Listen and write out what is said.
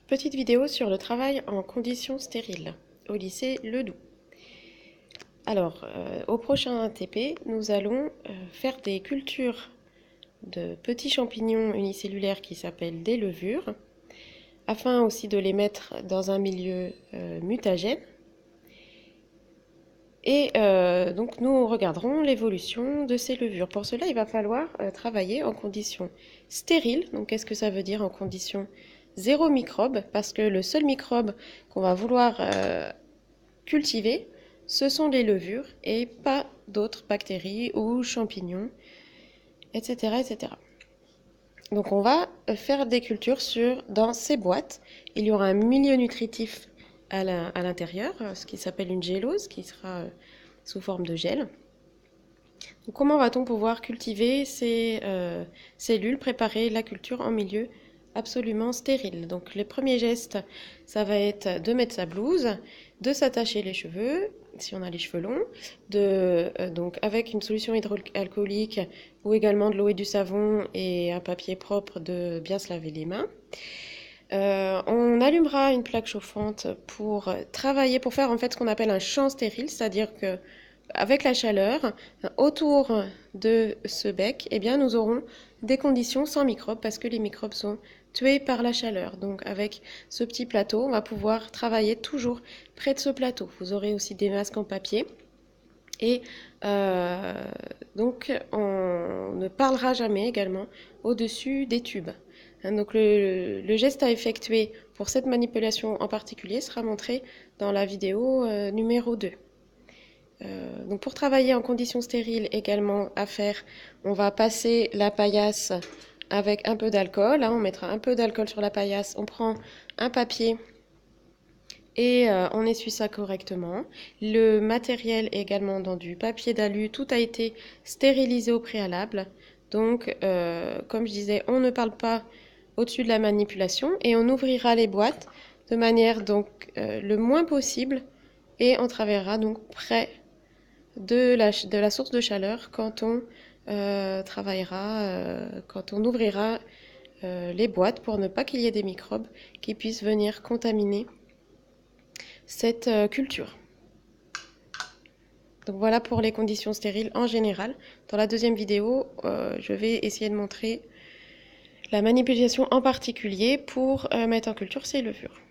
Petite vidéo sur le travail en conditions stériles au lycée Ledoux. Alors, au prochain ATP, nous allons faire des cultures de petits champignons unicellulaires qui s'appellent des levures, afin aussi de les mettre dans un milieu mutagène. Et donc nous regarderons l'évolution de ces levures. Pour cela, il va falloir travailler en conditions stériles. Donc qu'est-ce que ça veut dire en conditions zéro microbe? Parce que le seul microbe qu'on va vouloir cultiver, ce sont les levures et pas d'autres bactéries ou champignons, etc., etc. Donc on va faire des cultures dans ces boîtes. Il y aura un milieu nutritif à l'intérieur, ce qui s'appelle une gélose, qui sera sous forme de gel. Donc comment va-t-on pouvoir cultiver ces cellules, préparer la culture en milieu absolument stérile? Donc les premiers gestes, ça va être de mettre sa blouse, de s'attacher les cheveux, si on a les cheveux longs, donc avec une solution hydroalcoolique ou également de l'eau et du savon et un papier propre, de bien se laver les mains. On allumera une plaque chauffante pour travailler, pour faire en fait ce qu'on appelle un champ stérile, c'est-à-dire que avec la chaleur, autour de ce bec, eh bien, nous aurons des conditions sans microbes parce que les microbes sont tués par la chaleur. Donc avec ce petit plateau, on va pouvoir travailler toujours près de ce plateau. Vous aurez aussi des masques en papier. Et donc on ne parlera jamais également au-dessus des tubes. Donc le geste à effectuer pour cette manipulation en particulier sera montré dans la vidéo numéro 2. Donc pour travailler en conditions stériles également à faire, on va passer la paillasse avec un peu d'alcool. On mettra un peu d'alcool sur la paillasse, on prend un papier et on essuie ça correctement. Le matériel est également dans du papier d'alu, tout a été stérilisé au préalable. Donc comme je disais, on ne parle pas au-dessus de la manipulation et on ouvrira les boîtes de manière donc le moins possible et on travaillera donc près de la source de chaleur quand on quand on ouvrira les boîtes pour ne pas qu'il y ait des microbes qui puissent venir contaminer cette culture. Donc voilà pour les conditions stériles en général. Dans la deuxième vidéo, je vais essayer de montrer la manipulation en particulier pour mettre en culture ces levures.